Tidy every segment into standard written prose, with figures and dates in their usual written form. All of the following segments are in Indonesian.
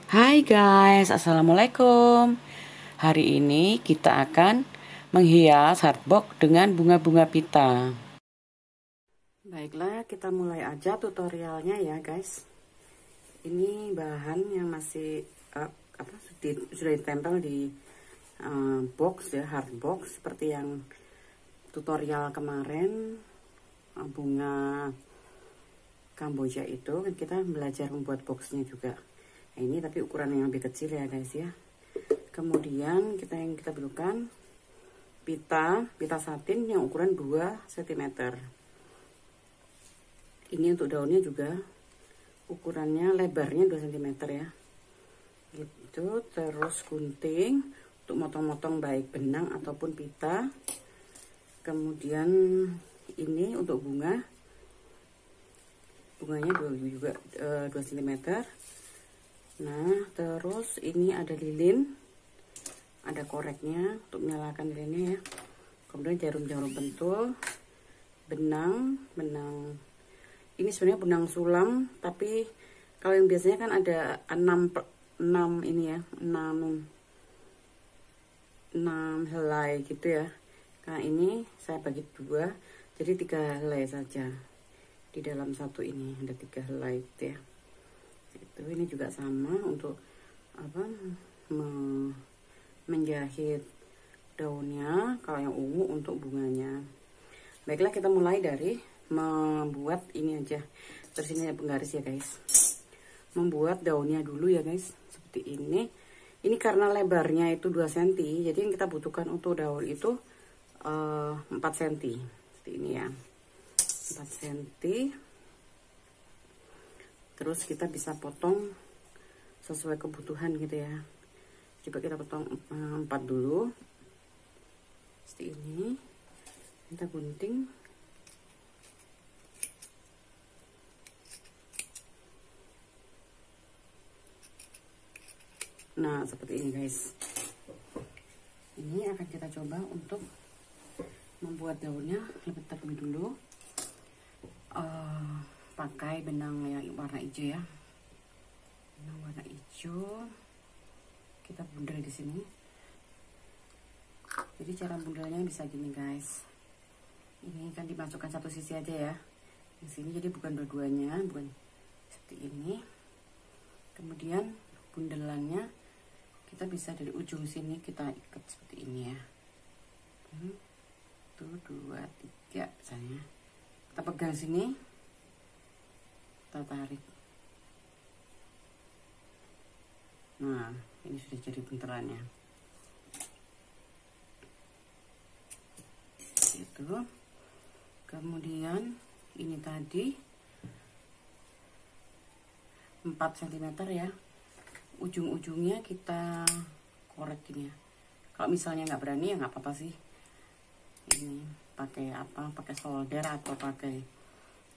Hai guys, assalamualaikum. Hari ini kita akan menghias hardbox dengan bunga-bunga pita. Baiklah, kita mulai aja tutorialnya ya guys. Ini bahan yang masih sudah ditempel di box ya, hardbox seperti yang tutorial kemarin bunga Kamboja itu kan kita belajar membuat boxnya juga. Nah, ini tapi ukuran yang lebih kecil ya guys ya. Kemudian yang kita perlukan pita satin yang ukuran 2 cm. Ini untuk daunnya juga ukurannya lebarnya 2 cm ya. Gitu, terus gunting untuk motong-motong baik benang ataupun pita. Kemudian ini untuk bunganya juga 2 cm. Nah, terus ini ada lilin, ada koreknya untuk menyalakan lilinnya ya. Kemudian jarum-jarum pentul, benang ini sebenarnya benang sulam, tapi kalau yang biasanya kan ada 6 ini ya, 6 helai gitu ya. Nah, ini saya bagi 2, jadi 3 helai saja. Di dalam satu ini ada 3 helai gitu ya. Itu ini juga sama untuk menjahit daunnya, kalau yang ungu untuk bunganya. Baiklah, kita mulai dari membuat ini aja. Terus ini ada penggaris ya guys. Membuat daunnya dulu ya guys, seperti ini. Ini karena lebarnya itu 2 cm, jadi yang kita butuhkan untuk daun itu 4 cm. Seperti ini ya, 4 cm. Terus kita bisa potong sesuai kebutuhan gitu ya. Coba kita potong 4 dulu. Seperti ini. Kita gunting. Nah, seperti ini guys. Ini akan kita coba untuk membuat daunnya terlebih dulu. Pakai benang yang warna hijau ya. Benang warna hijau. Kita bundel di sini. Jadi cara bundelnya bisa gini guys. Ini kan dimasukkan satu sisi aja ya. Di sini jadi bukan dua-duanya, bukan seperti ini. Kemudian bundelannya kita bisa dari ujung sini kita ikat seperti ini ya. 1, 2, 3 misalnya. Kita pegang sini. Kita tarik. Nah, ini sudah jadi buntelannya. Itu. Kemudian ini tadi 4 cm ya. Ujung-ujungnya kita korek gini ya. Kalau misalnya nggak berani ya nggak apa-apa sih. Ini pakai pakai solder atau pakai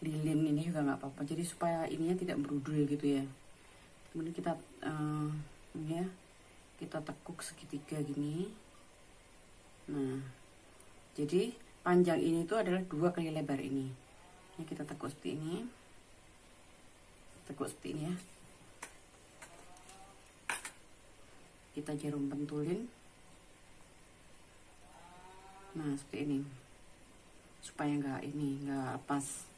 lilin ini juga nggak apa-apa, jadi supaya ininya tidak berudul gitu ya. Kemudian kita ini ya, kita tekuk segitiga gini. Nah, jadi panjang ini tuh adalah 2 kali lebar ini. Ini kita tekuk seperti ini, tekuk seperti ini ya. Kita jarum pentulin. Nah, seperti ini, supaya nggak lepas.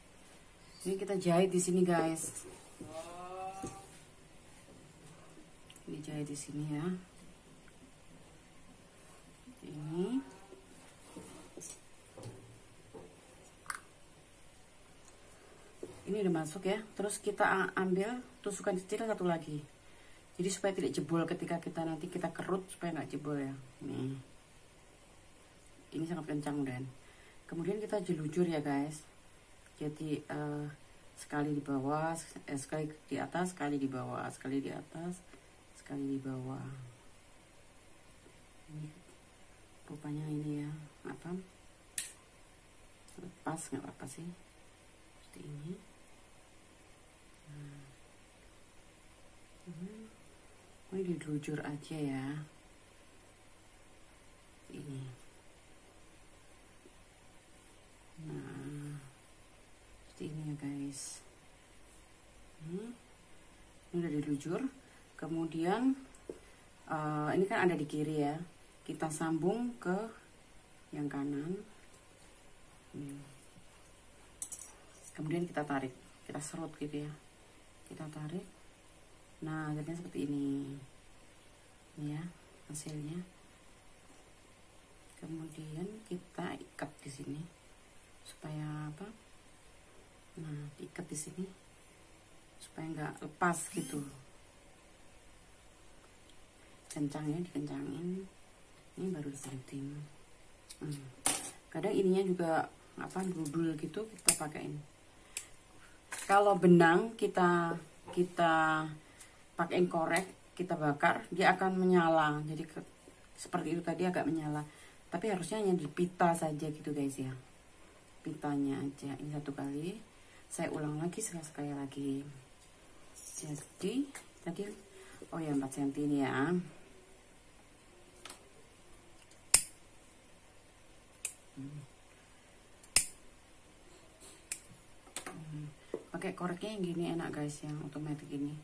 Ini kita jahit di sini guys. Ini jahit di sini ya. Ini. Ini udah masuk ya. Terus kita ambil tusukan kecil satu lagi. Jadi supaya tidak jebol ketika nanti kita kerut, supaya nggak jebol ya. Nih. Ini sangat kencang dan. Kemudian kita jelujur ya guys. Jadi sekali di bawah, sekali di atas, sekali di bawah, sekali di atas, sekali di bawah. Ini rupanya ini ya, lepas nggak apa-apa sih, seperti ini. Ini dilujur aja ya, ini. Nah, seperti ini ya guys. Ini udah dilujur. Kemudian ini kan ada di kiri ya, kita sambung ke yang kanan. Kemudian kita tarik, kita serut gitu ya, kita tarik. Nah, jadinya seperti ini ya hasilnya. Kemudian kita ikat di sini supaya apa? Nah, diikat di sini supaya nggak lepas gitu. Kencangnya dikencangin, ini baru digunting. Kadang ininya juga apa, dudul gitu, kita pakein. Kalau benang kita pakein korek, kita bakar, dia akan menyala. Jadi seperti itu tadi, agak menyala. Tapi harusnya hanya di pita saja gitu guys ya, pitanya aja. Ini 1 kali, saya ulang lagi sekali lagi. Jadi tadi oh ya 4 cm ini ya. Pakai koreknya yang gini enak guys, yang otomatis ini,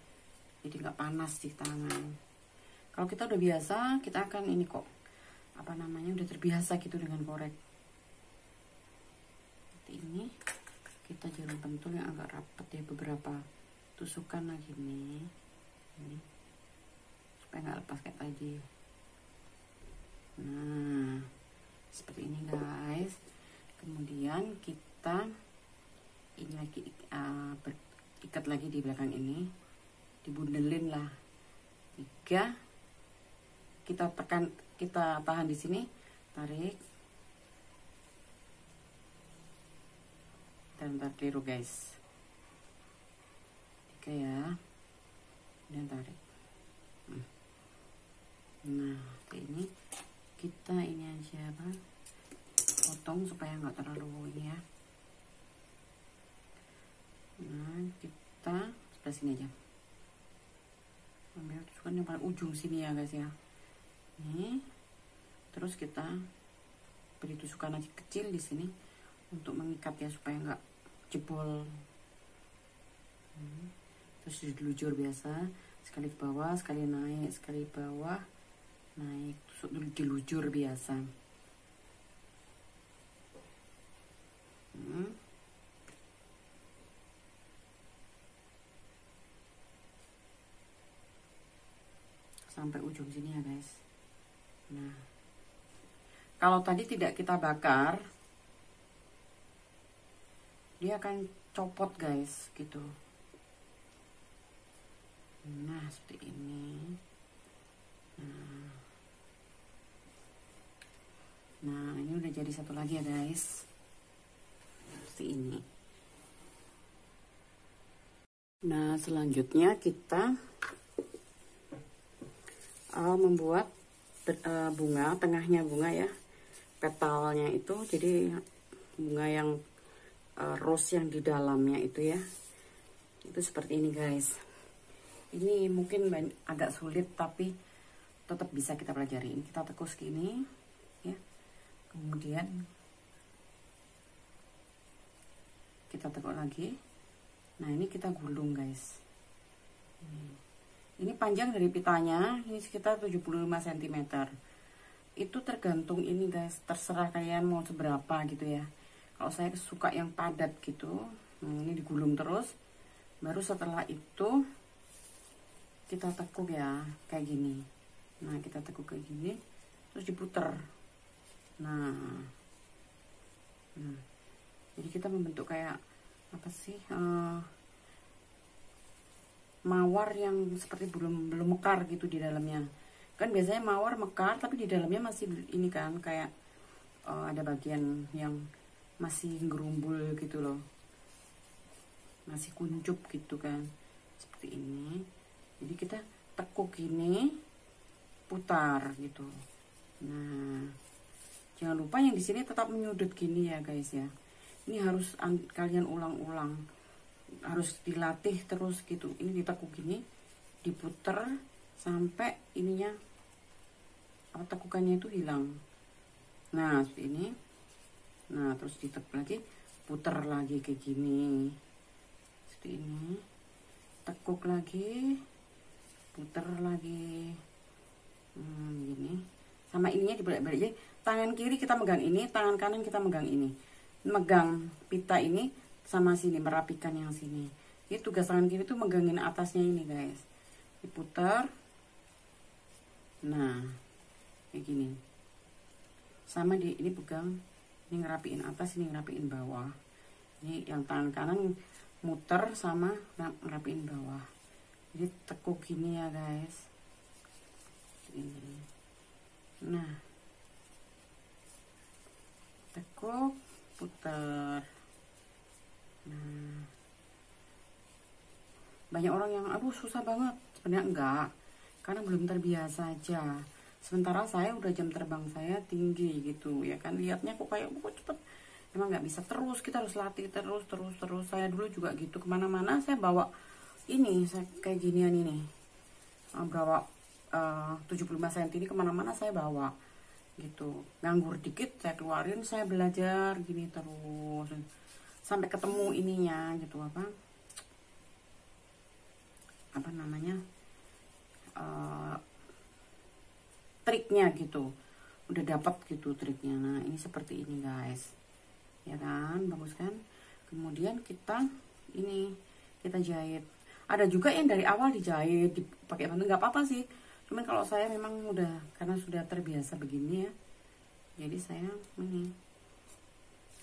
jadi nggak panas di tangan. Kalau kita udah biasa, kita akan ini kok, apa namanya, udah terbiasa gitu dengan korek. Seperti ini, kita jarum pentul yang agak rapat ya, beberapa tusukan lagi nih, ini supaya nggak lepas kayak tadi. Nah, seperti ini guys. Kemudian kita ini lagi ikat lagi di belakang ini, dibundelin lah 3. Kita tekan, kita tahan di sini, tarik dan tiru guys, 3 ya, dan tarik. Nah, ini kita ini aja apa, potong supaya nggak terlalu ini ya. Nah, kita sebelah sini aja, ambil tusukan yang paling ujung sini ya guys ya. Ini terus kita beri tusukan aja kecil di sini untuk mengikat ya, supaya nggak jebol. Terus dilujur biasa, sekali ke bawah, sekali naik, sekali bawah, naik, tusuk dulu, dilujur biasa. Sampai ujung sini ya guys. Nah, kalau tadi tidak kita bakar, dia akan copot guys gitu. Nah, seperti ini. Nah, ini udah jadi satu lagi ya guys, seperti ini. Nah, selanjutnya kita membuat bunga, tengahnya bunga ya, petalnya itu, jadi bunga yang rose yang di dalamnya itu ya, itu seperti ini guys. Ini mungkin agak sulit tapi tetap bisa kita pelajari. Ini kita tekuk gini ya, kemudian kita tekuk lagi. Nah, ini kita gulung guys. Ini panjang dari pitanya, ini sekitar 75 cm. Itu tergantung ini guys, terserah kalian mau seberapa gitu ya. Kalau saya suka yang padat gitu. Nah, ini digulung terus. Baru setelah itu kita tekuk ya, kayak gini. Nah, kita tekuk kayak gini, terus diputer. Nah, jadi kita membentuk kayak apa sih, mawar yang seperti belum mekar gitu di dalamnya. Kan biasanya mawar mekar tapi di dalamnya masih ini kan, kayak ada bagian yang masih gerumbul gitu loh, masih kuncup gitu kan, seperti ini. Jadi kita tekuk gini, putar gitu. Nah, jangan lupa yang di sini tetap menyudut gini ya guys ya. Ini harus kalian ulang-ulang, harus dilatih terus gitu. Ini ditekuk gini, diputer sampai ininya, apa, tekukannya itu hilang. Nah, seperti ini. Nah, terus ditekuk lagi, puter lagi kayak gini, seperti ini. Tekuk lagi, diputer lagi. Gini. Sama ininya dibalik-balik. Jadi tangan kiri kita megang ini, tangan kanan kita megang ini. Megang pita ini sama sini, merapikan yang sini. Jadi tugas tangan kiri tuh megangin atasnya ini, guys. Diputar. Nah, kayak gini. Sama ini pegang, ini ngerapiin atas, ini ngerapiin bawah. Ini yang tangan kanan muter sama ngerapiin bawah. Jadi tekuk gini ya, guys. Ini. Nah, tekuk, putar. Nah, banyak orang yang aduh susah banget, sebenarnya enggak, karena belum terbiasa aja. Sementara saya udah jam terbang saya tinggi gitu ya kan, lihatnya kok kayak kok cepet. Emang nggak bisa, terus kita harus latih terus. Saya dulu juga gitu, kemana-mana saya bawa ini, saya kayak ginian ini, bawa 75 cm ini kemana-mana saya bawa gitu. Nganggur dikit saya keluarin, saya belajar gini terus sampai ketemu ininya gitu, apa namanya, triknya gitu, udah dapat gitu triknya. Nah ini seperti ini, guys, ya kan, bagus kan. Kemudian kita ini kita jahit. Ada juga yang dari awal dijahit dipakai bantu, nggak apa-apa sih. Cuman kalau saya memang udah, karena sudah terbiasa begini ya, jadi saya ini.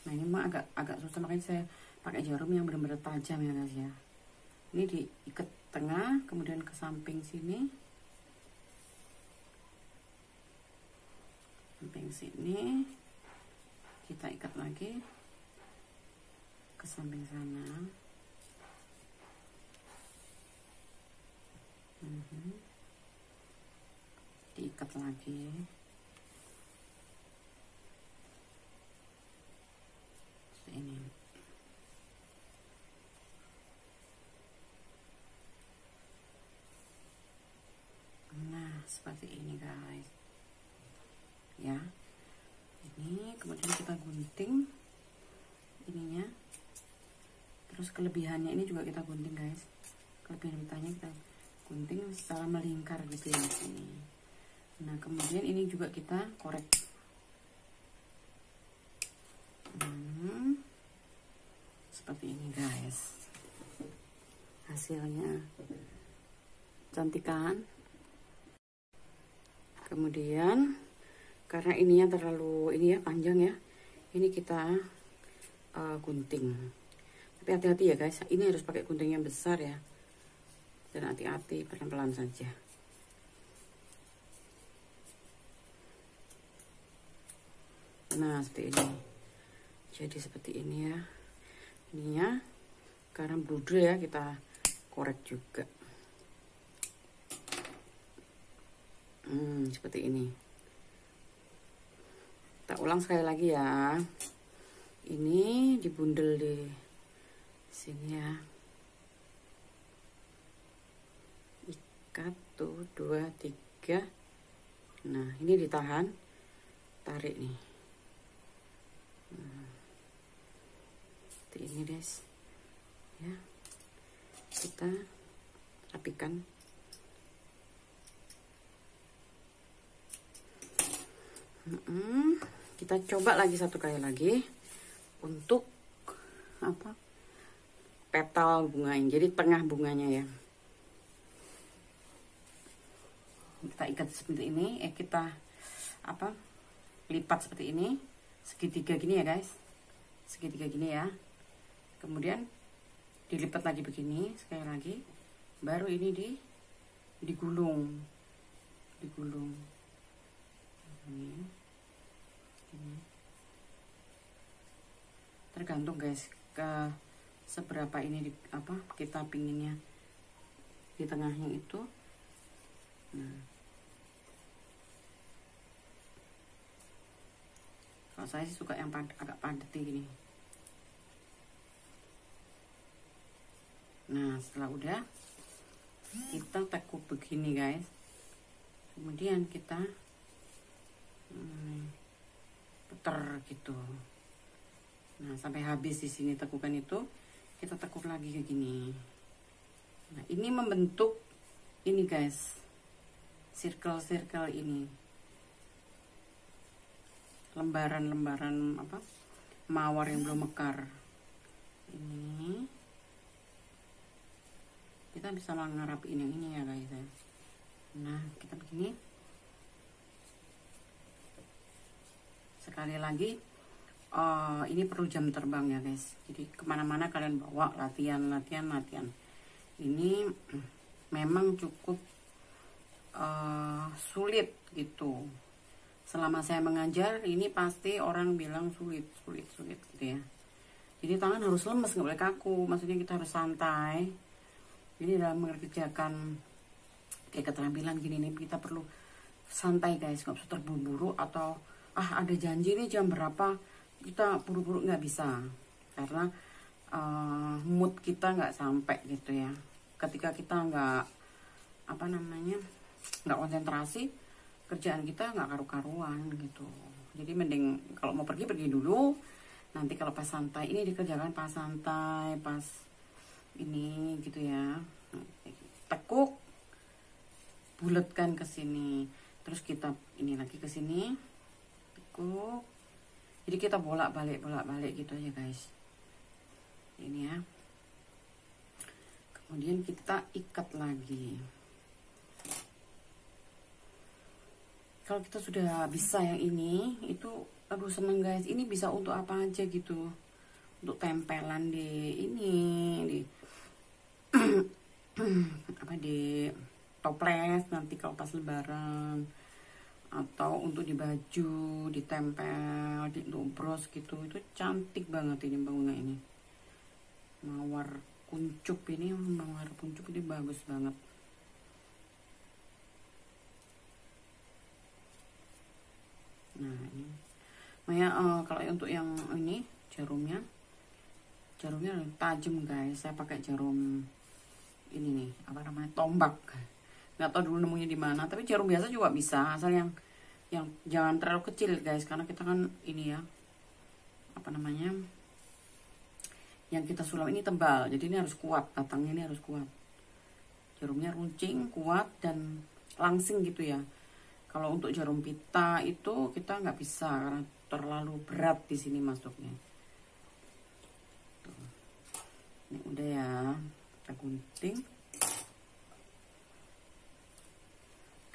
Nah ini mah agak susah, makanya saya pakai jarum yang benar-benar tajam ya, guys ya. Ini diikat tengah, kemudian ke samping sini, samping sini kita ikat lagi ke samping sana. Diikat lagi. Ini. Nah, seperti ini, guys. Ya. Ini kemudian kita gunting ininya. Terus kelebihannya ini juga kita gunting, guys. Kelebihan pitanya kita gunting secara melingkar gitu ya sini. Nah, kemudian ini juga kita korek. Seperti ini, guys. Hasilnya cantik kan? Kemudian karena ininya terlalu ini ya, panjang ya, ini kita gunting. Tapi hati-hati ya, guys. Ini harus pakai gunting yang besar ya. Dan hati-hati, pelan-pelan saja. Nah, seperti ini. Jadi seperti ini ya. Ininya karena bludel ya, kita korek juga. Seperti ini. Kita ulang sekali lagi ya. Ini dibundel di sini ya. Ikat tuh 2, 3. Nah, ini ditahan. Tarik nih. Seperti ini, guys. Ya. Kita rapikan. Kita coba lagi satu kali lagi untuk apa, petal bunganya, jadi tengah bunganya ya. Kita ikat seperti ini, kita apa, lipat seperti ini, segitiga gini ya, guys, segitiga gini ya. Kemudian dilipat lagi begini sekali lagi, baru ini digulung ini. Tergantung, guys, ke seberapa ini apa kita pinginnya di tengahnya itu. Nah, kalau saya sih suka yang agak padat gini. Nah, setelah udah kita tekuk begini, guys. Kemudian kita putar gitu. Nah, sampai habis di sini tekukan itu, kita tekuk lagi kayak gini. Nah, ini membentuk ini guys, circle-circle ini, lembaran-lembaran apa mawar yang belum mekar ini. Kita bisa ngerapin yang ini ya guys ya. Nah kita begini. Sekali lagi, ini perlu jam terbang ya guys. Jadi kemana-mana kalian bawa latihan. Ini memang cukup sulit gitu. Selama saya mengajar ini pasti orang bilang sulit gitu ya. Jadi tangan harus lemes, nggak boleh kaku. Maksudnya kita harus santai. Jadi dalam mengerjakan kayak keterampilan gini nih, kita perlu santai guys, nggak usah terburu-buru atau ada janji nih jam berapa kita buru-buru, nggak bisa, karena mood kita nggak sampai gitu ya. Ketika kita nggak nggak konsentrasi, kerjaan kita nggak karu-karuan gitu. Jadi mending kalau mau pergi dulu, nanti kalau pas santai ini dikerjakan pas santai, pas ini gitu ya. Tekuk, bulatkan ke sini, terus kita ini lagi ke sini, tekuk. Jadi kita bolak-balik gitu aja guys. Ini ya. Kemudian kita ikat lagi. Kalau kita sudah bisa yang ini, itu aduh seneng guys. Ini bisa untuk apa aja gitu. Untuk tempelan di ini, di di toples nanti kalau pas lebaran, atau untuk di baju ditempel di bros gitu. Itu cantik banget ini bangunan ini. Mawar kuncup ini bagus banget. Nah ini kalau untuk yang ini jarumnya tajam guys. Saya pakai jarum ini nih, tombak. Nggak tahu dulu nemunya di mana, tapi jarum biasa juga bisa, asal yang jangan terlalu kecil guys, karena kita kan ini ya yang kita sulam ini tebal, jadi ini harus kuat, batangnya ini harus kuat, jarumnya runcing, kuat dan langsing gitu ya. Kalau untuk jarum pita itu kita nggak bisa karena terlalu berat di sini masuknya. Tuh. Ini udah ya, kita gunting.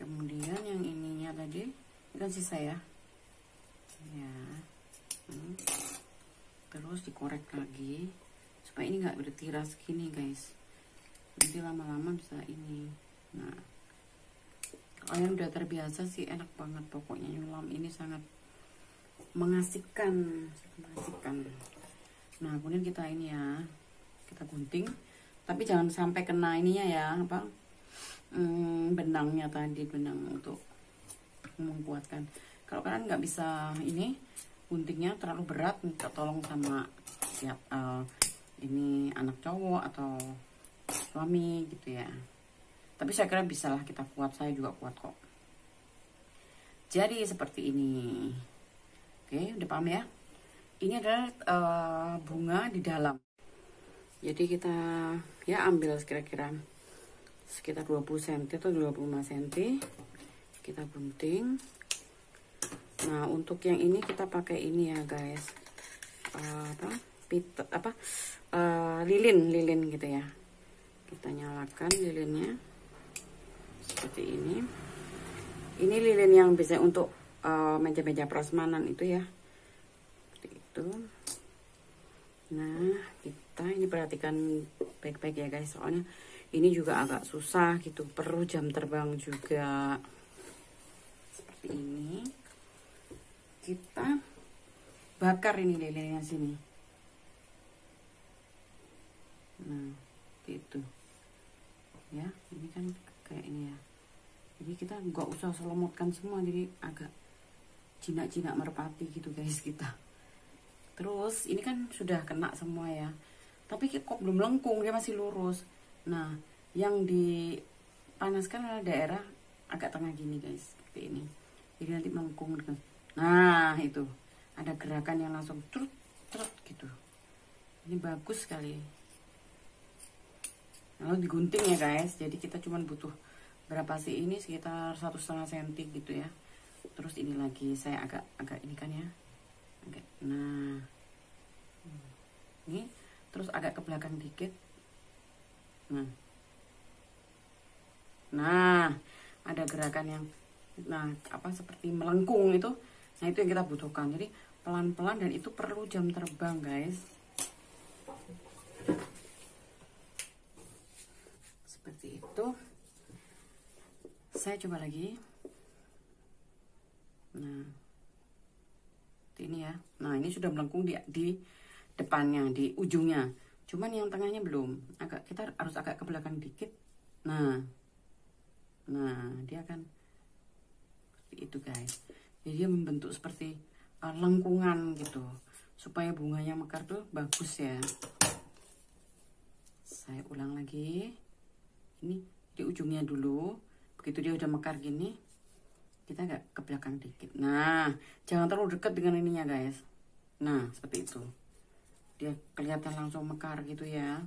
Kemudian yang ininya tadi ini kan sisa ya. Terus dikorek lagi supaya ini nggak bertiras gini guys. Nanti lama-lama bisa ini. Nah, kalian udah terbiasa sih, enak banget pokoknya nyulam ini, sangat mengasihkan. Nah kemudian kita ini ya, kita gunting, tapi jangan sampai kena ininya ya, benangnya tadi, benang untuk menguatkan. Kalau kalian nggak bisa ini guntingnya terlalu berat, minta tolong sama ini anak cowok atau suami gitu ya. Tapi saya kira bisalah kita kuat, saya juga kuat kok. Jadi seperti ini. Oke, udah paham ya? Ini adalah bunga di dalam. Jadi kita ya ambil kira-kira sekitar 20 cm atau 25 cm. Kita gunting. Nah, untuk yang ini kita pakai ini ya, guys. Lilin gitu ya. Kita nyalakan lilinnya. Seperti ini. Ini lilin yang bisa untuk meja-meja prasmanan itu ya. Seperti itu. Nah, kita ini perhatikan baik-baik ya guys, soalnya ini juga agak susah gitu, perlu jam terbang juga. Seperti ini. Kita bakar ini lilinnya sini. Nah, gitu. Ya, ini kan kayak ini ya. Jadi kita nggak usah selomotkan semua, jadi agak jinak-jinak merpati gitu guys kita. Terus ini kan sudah kena semua ya, tapi kok belum lengkung, dia masih lurus. Nah, yang dipanaskan adalah daerah agak tengah gini guys, seperti ini. Jadi nanti melengkung. Nah, itu ada gerakan yang langsung trut gitu. Ini bagus sekali. Lalu digunting ya guys. Jadi kita cuma butuh berapa sih ini, sekitar 1,5 cm gitu ya. Terus ini lagi saya agak ini kan ya, nah ini terus agak ke belakang dikit. Nah ada gerakan yang seperti melengkung itu. Nah itu yang kita butuhkan. Jadi pelan-pelan, dan itu perlu jam terbang guys. Seperti itu. Saya coba lagi. Nah ini ya. Nah ini sudah melengkung di depannya, di ujungnya. Cuman yang tengahnya belum. Kita harus agak ke belakang dikit. Nah dia akan seperti itu guys. Jadi dia membentuk seperti lengkungan gitu, supaya bunganya mekar tuh bagus ya. Saya ulang lagi. Ini di ujungnya dulu. Begitu dia udah mekar gini, kita agak ke belakang dikit. Nah jangan terlalu dekat dengan ininya guys. Nah seperti itu, dia kelihatan langsung mekar gitu ya,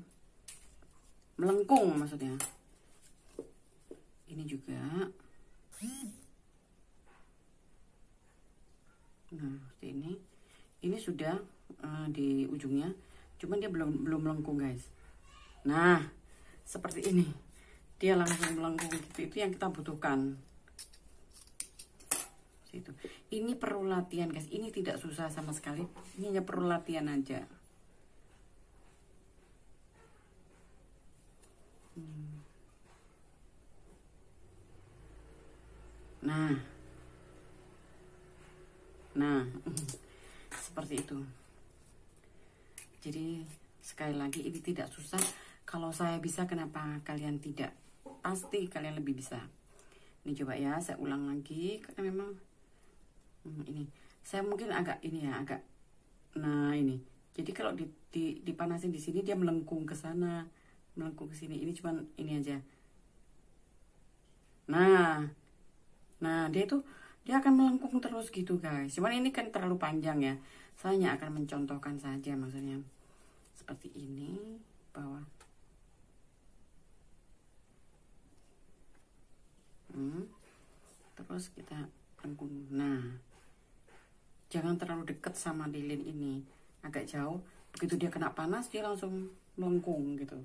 melengkung maksudnya. Ini juga. Nah seperti ini. Ini sudah di ujungnya, cuman dia belum melengkung guys. Nah seperti ini, dia langsung melengkung gitu. Itu yang kita butuhkan. Itu. Ini perlu latihan guys. Ini tidak susah sama sekali. Ini hanya perlu latihan aja. Nah seperti itu. Jadi sekali lagi, ini tidak susah. Kalau saya bisa, kenapa kalian tidak? Pasti kalian lebih bisa. Ini coba ya, saya ulang lagi karena memang ini saya mungkin agak ini ya, agak. Nah ini, jadi kalau dipanasin di sini dia melengkung ke sana, melengkung ke sini. Ini cuman ini aja. Nah dia akan melengkung terus gitu guys. Cuman ini kan terlalu panjang ya. Saya hanya akan mencontohkan saja, maksudnya seperti ini bawah. Terus kita lengkung. Nah jangan terlalu dekat sama lilin ini, agak jauh. Begitu dia kena panas, dia langsung melengkung gitu.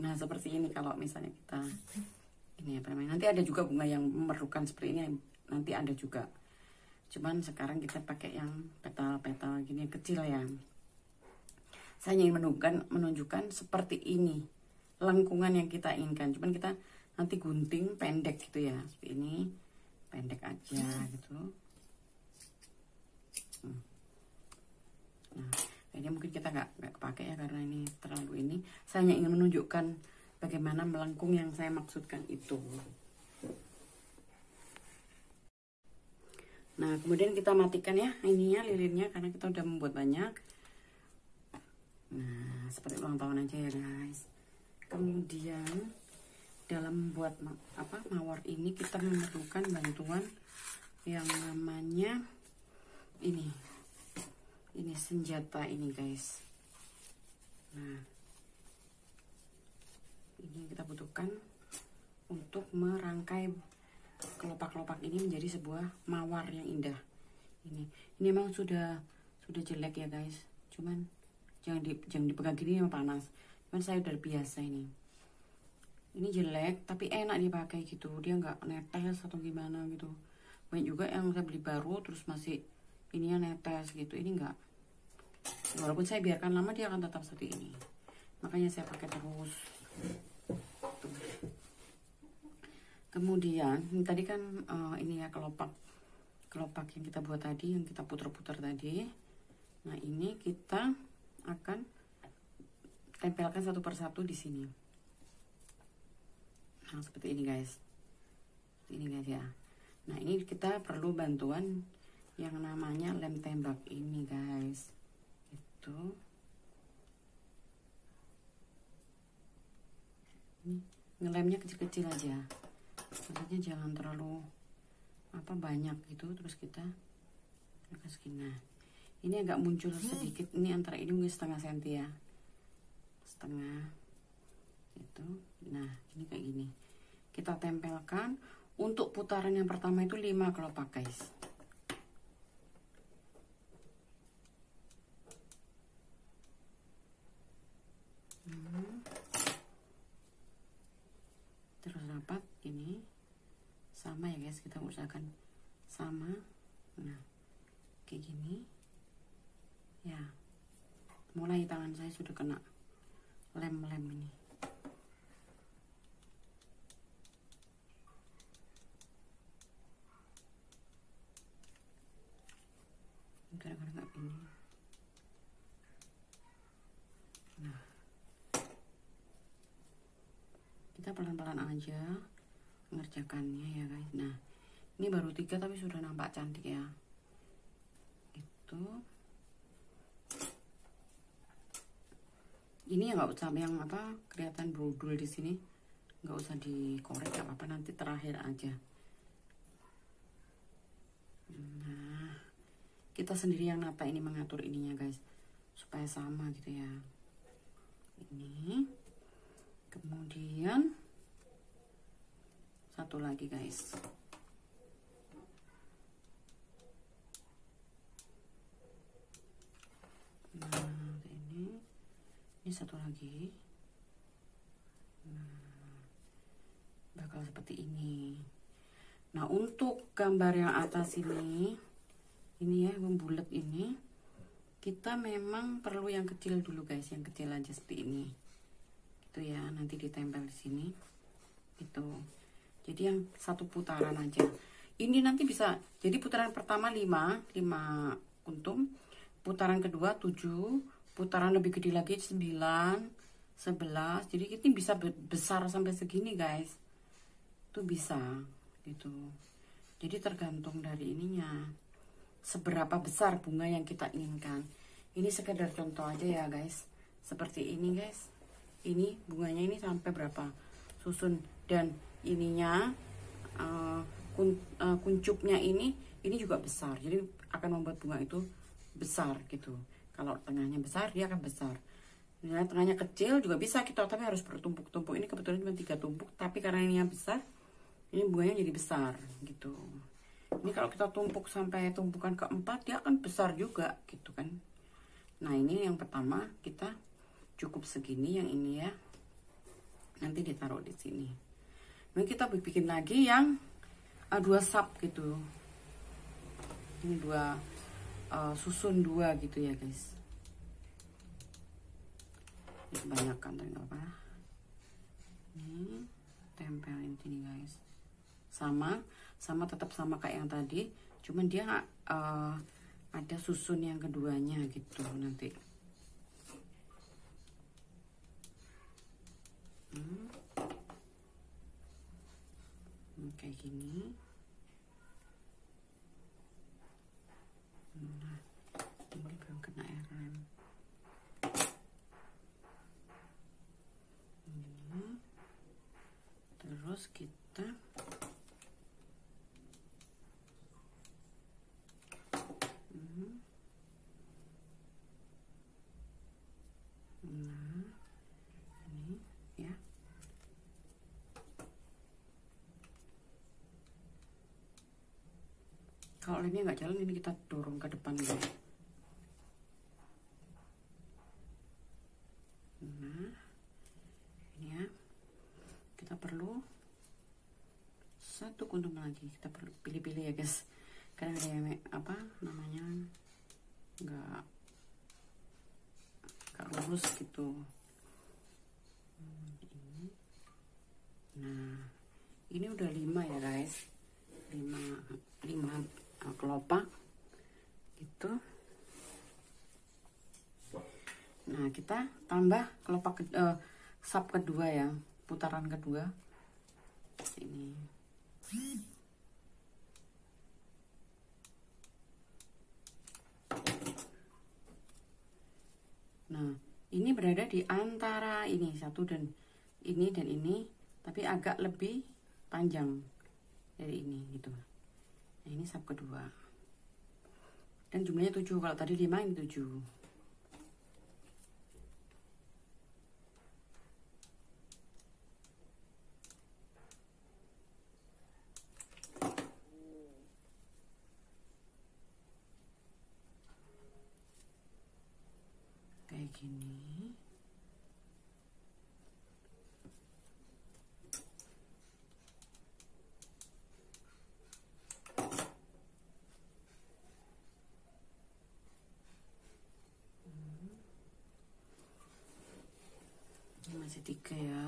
Nah seperti ini kalau misalnya kita ini apa namanya, nanti ada juga bunga yang memerlukan seperti ini, nanti ada juga. Cuman sekarang kita pakai yang petal-petal gini yang kecil ya. Saya ingin menunjukkan seperti ini lengkungan yang kita inginkan. Cuman kita nanti gunting pendek gitu ya, seperti ini, pendek aja gitu. Nah ini mungkin kita nggak kepake ya, karena ini terlalu ini. Saya hanya ingin menunjukkan bagaimana melengkung yang saya maksudkan itu. Nah kemudian kita matikan ya ininya, lilinnya, karena kita udah membuat banyak. Nah seperti ulang tahun aja ya guys. Kemudian dalam membuat mawar ini kita memerlukan bantuan yang namanya ini senjata ini guys. Nah ini kita butuhkan untuk merangkai kelopak-kelopak ini menjadi sebuah mawar yang indah. Ini memang sudah jelek ya guys. Cuman jangan dipegang gini, memang panas. Cuman saya udah biasa ini. Ini jelek tapi enak dipakai gitu. Dia nggak netes atau gimana gitu. Banyak juga yang saya beli baru terus masih ininya netes gitu. Ini enggak. Walaupun saya biarkan lama, dia akan tetap seperti ini. Makanya saya pakai terus. Tuh. Kemudian tadi kan ini ya kelopak yang kita buat tadi, yang kita putar-putar tadi. Nah ini kita akan tempelkan satu persatu di sini. Nah seperti ini guys. Ini guys ya. Nah ini kita perlu bantuan yang namanya lem tembak ini guys. Itu ini ngelemnya kecil-kecil aja, maksudnya jangan terlalu banyak gitu. Terus kita kasih. Nah ini agak muncul sedikit, ini antara ini mungkin setengah senti ya, setengah itu. Nah ini kayak gini, kita tempelkan. Untuk putaran yang pertama itu 5 kelopak guys. Terus rapat ini sama ya guys, kita usahakan sama. Nah kayak gini ya, mulai tangan saya sudah kena lem-lem ini. Gara-gara nggak ini. Nah kita pelan-pelan aja mengerjakannya ya guys. Nah ini baru 3 tapi sudah nampak cantik ya. Itu ini ya, nggak usah yang apa kelihatan brodol di sini, nggak usah dikorek, nggak apa-apa, nanti terakhir aja. Nah kita sendiri yang nata ini, mengatur ininya guys supaya sama gitu ya. Ini kemudian satu lagi guys. Nah ini satu lagi. Nah bakal seperti ini. Nah untuk gambar yang atas ini ya, membulat ini, kita memang perlu yang kecil dulu guys, yang kecil aja seperti ini gitu ya, nanti ditempel di sini itu. Jadi yang satu putaran aja ini nanti bisa, jadi putaran pertama 5 kuntum, putaran kedua 7, putaran lebih gede lagi 9, 11. Jadi ini bisa besar sampai segini guys, itu bisa gitu. Jadi tergantung dari ininya, seberapa besar bunga yang kita inginkan. Ini sekedar contoh aja ya guys, seperti ini guys. Ini bunganya ini sampai berapa susun, dan ininya kuncupnya ini juga besar, jadi akan membuat bunga itu besar gitu. Kalau tengahnya besar dia akan besar, nah, tengahnya kecil juga bisa kita, tapi harus bertumpuk-tumpuk. Ini kebetulan cuma 3 tumpuk, tapi karena ini yang besar, ini bunganya jadi besar gitu. Ini kalau kita tumpuk sampai tumpukan keempat, dia akan besar juga gitu kan. Nah ini yang pertama kita cukup segini, yang ini ya nanti ditaruh di sini. Nah kita bikin lagi yang 2 sap gitu. Ini 2 susun 2 gitu ya guys. Ini kebanyakan tapi nggak apa. Ini tempelin sini guys. Sama tetap sama kayak yang tadi, cuman dia ada susun yang keduanya gitu nanti. Kayak gini. Nah ini belum kena air lem. Ini terus kita ini ya. Kalau lemnya nggak jalan, ini kita dorong ke depan guys. Nah ini ya, kita perlu 1 kuntum lagi. Kita perlu pilih-pilih ya guys, karena ada yang apa namanya nggak lurus gitu. Nah ini udah 5 ya guys, 5 kelopak gitu. Nah kita tambah kelopak sap kedua ya, putaran kedua sini. Nah ini berada di antara ini satu dan ini, tapi agak lebih panjang dari ini gitu. Nah ini sap kedua, dan jumlahnya 7. Kalau tadi 5, ini 7. kasih 3 ya.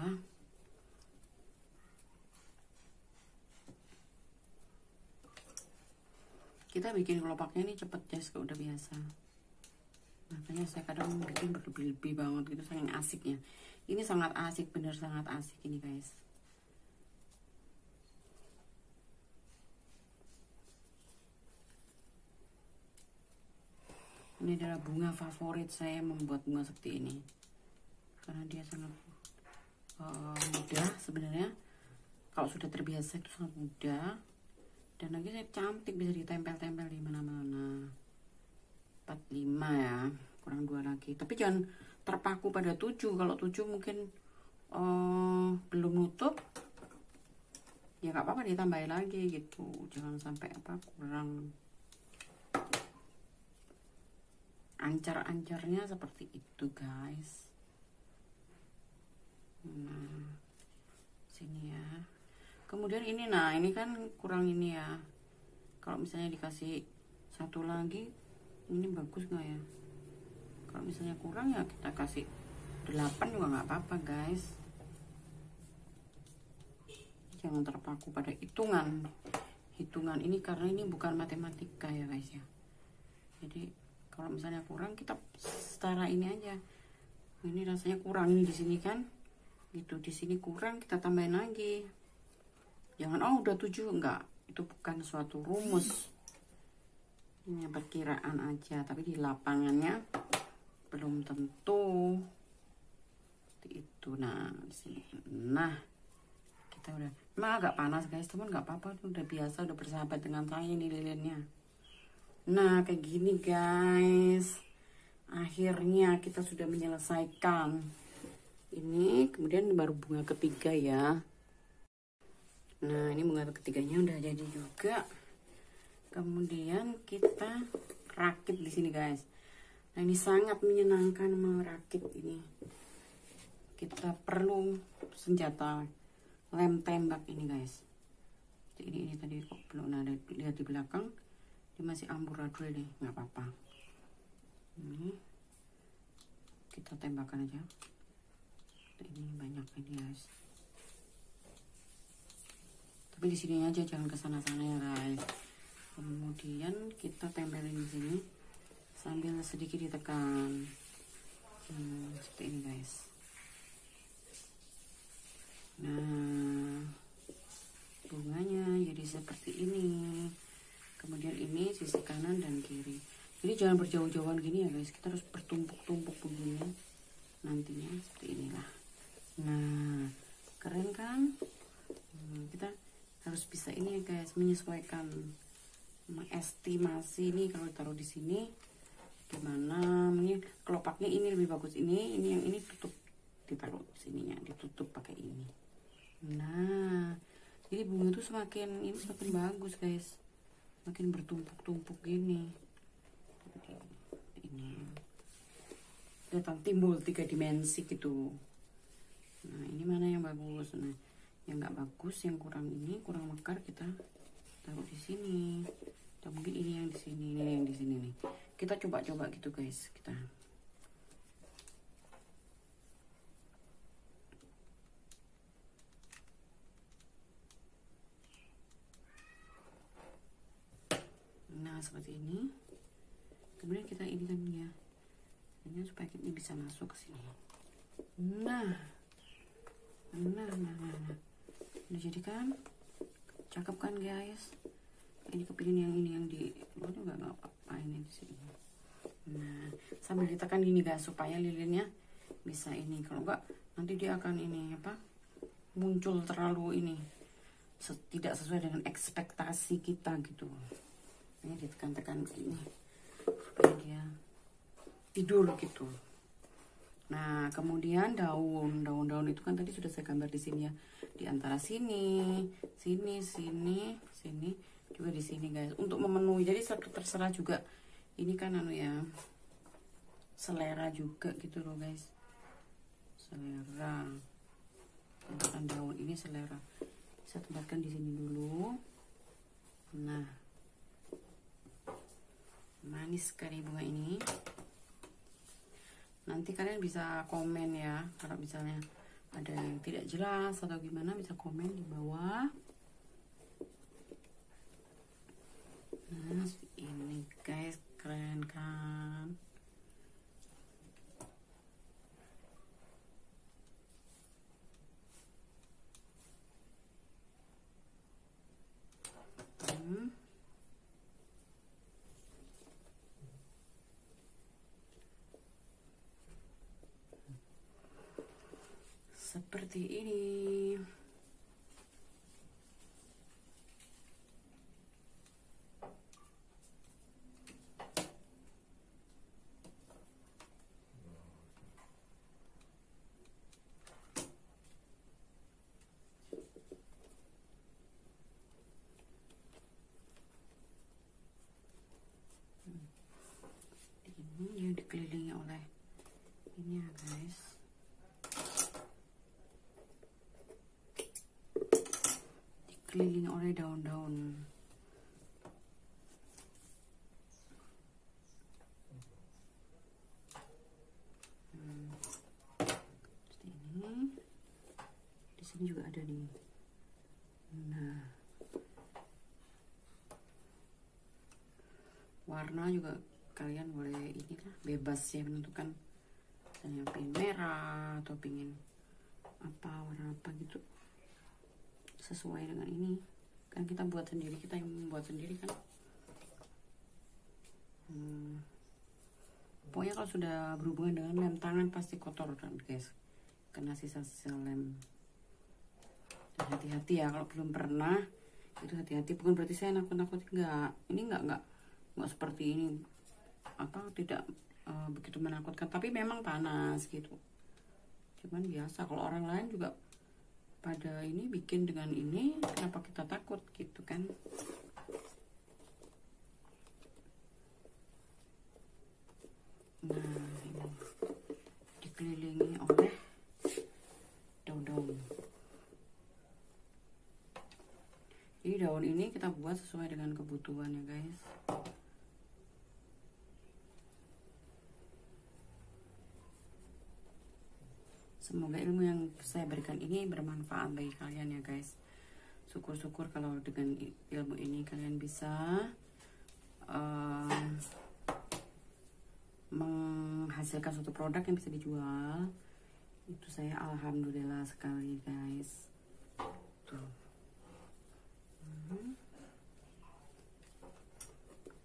Kita bikin kelopaknya ini cepet ya, kalau udah biasa. Makanya saya kadang bikin berlebih-lebih banget gitu, saking asiknya. Ini sangat asik, bener sangat asik ini guys. Ini adalah bunga favorit saya, membuat bunga seperti ini. Karena dia sangat mudah sebenarnya. Kalau sudah terbiasa itu sangat mudah. Dan lagi saya cantik, bisa ditempel-tempel di mana-mana. 45 ya, kurang 2 lagi. Tapi jangan terpaku pada 7. Kalau 7 mungkin belum nutup, ya nggak apa-apa ditambahin lagi gitu. Jangan sampai kurang. Ancar-ancarnya seperti itu guys. Nah, sini ya. Kemudian ini, nah ini kan kurang ini ya. Kalau misalnya dikasih 1 lagi, ini bagus nggak ya? Kalau misalnya kurang ya kita kasih 8 juga nggak apa-apa guys. Jangan terpaku pada hitungan ini, karena ini bukan matematika ya guys ya. Jadi kalau misalnya kurang, kita setara ini aja. Ini rasanya kurang ini di sini kan, gitu. Di sini kurang, kita tambahin lagi. Jangan udah 7, enggak. Itu bukan suatu rumus. Ini perkiraan aja, tapi di lapangannya belum tentu seperti itu. Nah, di sini. Nah, kita udah. Emang agak panas guys, teman nggak apa-apa, udah biasa, udah bersahabat dengan saya ini lilinnya. Nah, kayak gini guys. Akhirnya kita sudah menyelesaikan ini. Kemudian baru bunga ketiga ya. Nah, ini bunga ketiganya udah jadi juga. Kemudian kita rakit di sini guys. Nah, ini sangat menyenangkan merakit ini. Kita perlu senjata lem tembak ini guys. Ini tadi kok belum ada, lihat di belakang. Masih amburadul nih, nggak apa-apa. Ini kita tembakan aja. Ini banyak ini guys. Tapi di sini aja, jangan ke sana-sana ya guys. Kemudian kita tempelin di sini sambil sedikit ditekan. Seperti ini guys. Nah, bunganya jadi seperti ini. Kemudian ini sisi kanan dan kiri. Jadi jangan berjauh-jauhan gini ya guys. Kita harus bertumpuk-tumpuk begini. Nantinya seperti inilah. Nah, keren kan? Kita harus bisa ini ya guys, menyesuaikan, mengestimasi ini kalau taruh di sini gimana. Ini kelopaknya ini lebih bagus, ini yang ini tutup, ditaruh sininya, ditutup pakai ini. Nah, jadi bunga itu semakin bagus guys. Makin bertumpuk-tumpuk gini. Ini datang timbul 3 dimensi gitu. Nah, ini mana yang bagus? Nah, yang nggak bagus, yang kurang mekar, kita taruh di sini. Atau mungkin ini yang di sini, ini yang di sini nih. Kita coba-coba gitu guys, kita. Nah, seperti ini. Kemudian kita ini kan ya, ini supaya ini bisa masuk ke sini. Nah, udah jadi kan? Cakep kan guys? Ini kepingin yang ini yang di luar juga nggak apa-apa, ini di sini. Nah, sambil ditekan gini guys, supaya lilinnya bisa ini. Kalau enggak, nanti dia akan ini muncul terlalu ini, tidak sesuai dengan ekspektasi kita gitu. Ini ditekan-tekan begini supaya dia tidur gitu. Nah, kemudian daun itu kan tadi sudah saya gambar di sini ya, di antara sini juga di sini guys, untuk memenuhi. Jadi terserah juga, ini kan ya, selera juga gitu loh guys, selera. Tempatkan daun ini selera, saya tempatkan di sini dulu. Nah, manis sekali bunga ini. Nanti kalian bisa komen ya, kalau misalnya ada yang tidak jelas atau gimana bisa komen di bawah. Nah ini guys, keren kan? Seperti ini. Ini yang dikelilingi oleh ini ya guys, dikelilingi oleh daun-daun. Ini di sini juga ada nih. Nah, warna juga kalian boleh inilah bebas ya menentukan, misalnya pingin merah atau pingin apa, warna apa gitu, sesuai dengan ini kan, kita buat sendiri, kita yang membuat sendiri kan. Pokoknya kalau sudah berhubungan dengan lem tangan pasti kotor kan guys, kena sisa-sisa lem. Dan hati-hati ya kalau belum pernah itu, hati-hati. Bukan berarti saya nakut-nakut, enggak, ini enggak seperti ini, apa, tidak begitu menakutkan, tapi memang panas gitu. Cuman biasa, kalau orang lain juga pada ini bikin dengan ini, kenapa kita takut gitu kan. Nah ini dikelilingi oleh daun-daun. Jadi daun ini kita buat sesuai dengan kebutuhan ya guys. Semoga ilmu yang saya berikan ini bermanfaat bagi kalian ya guys. Syukur-syukur kalau dengan ilmu ini kalian bisa menghasilkan suatu produk yang bisa dijual. Itu saya alhamdulillah sekali guys. Tuh.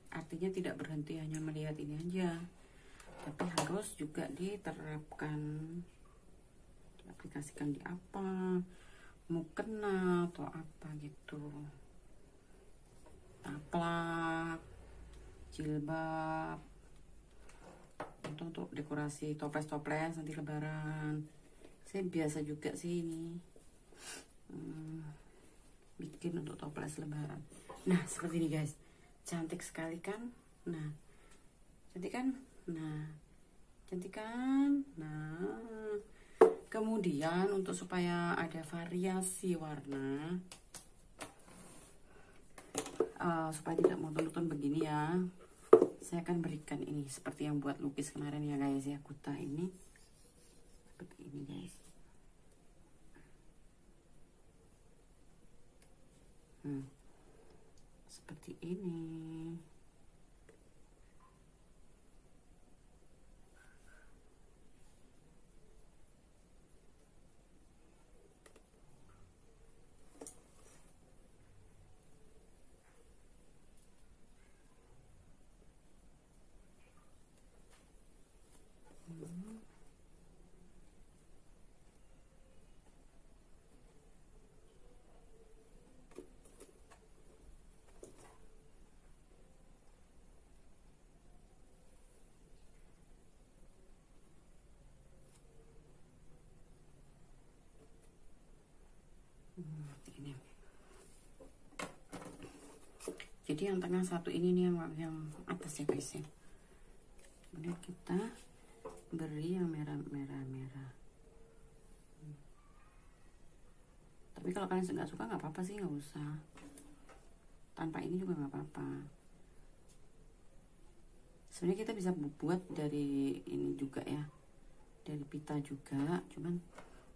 Artinya tidak berhenti hanya melihat ini aja, tapi harus juga diterapkan, diaplikasikan di apa, mukena atau apa gitu, taplak, jilbab, itu untuk dekorasi toples-toples nanti lebaran. Saya biasa juga sih ini bikin untuk toples lebaran. Nah seperti ini guys, cantik sekali kan. Nah cantik kan, nah cantik kan. Nah kemudian untuk supaya ada variasi warna, supaya tidak monoton begini ya, saya akan berikan ini seperti yang buat lukis kemarin ya guys ya, kuta ini seperti ini guys. Seperti ini. Ini. Jadi yang tengah satu ini nih yang atas ya guys ya. Kemudian kita beri yang merah. Tapi kalau kalian nggak suka nggak apa-apa sih, nggak usah. Tanpa ini juga nggak apa-apa. Sebenarnya kita bisa buat dari ini juga ya, dari pita juga. Cuman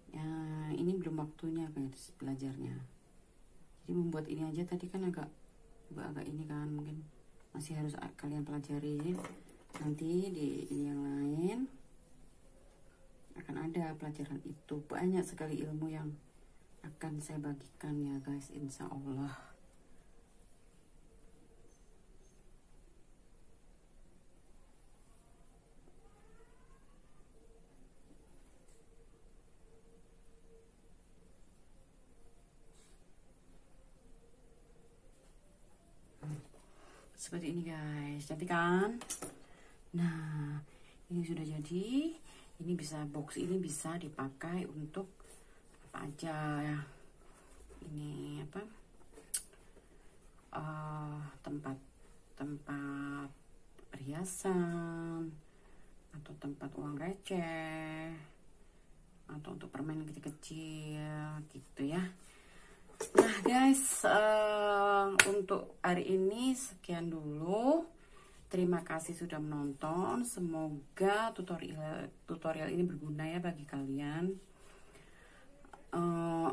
Ya, ini belum waktunya guys belajarnya. Jadi membuat ini aja tadi kan agak ini kan, mungkin masih harus kalian pelajari. Nanti di ini yang lain akan ada pelajaran itu. Banyak sekali ilmu yang akan saya bagikan ya guys, insya Allah. Seperti ini guys, cantik kan? Nah, ini sudah jadi. Ini bisa, box ini bisa dipakai untuk apa aja ya. Ini apa? Tempat perhiasan, atau tempat uang receh, atau untuk permen kecil-kecil gitu ya. Nah guys, untuk hari ini sekian dulu. Terima kasih sudah menonton. Semoga tutorial ini berguna ya bagi kalian.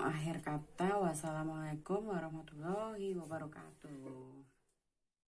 Akhir kata, wassalamualaikum warahmatullahi wabarakatuh.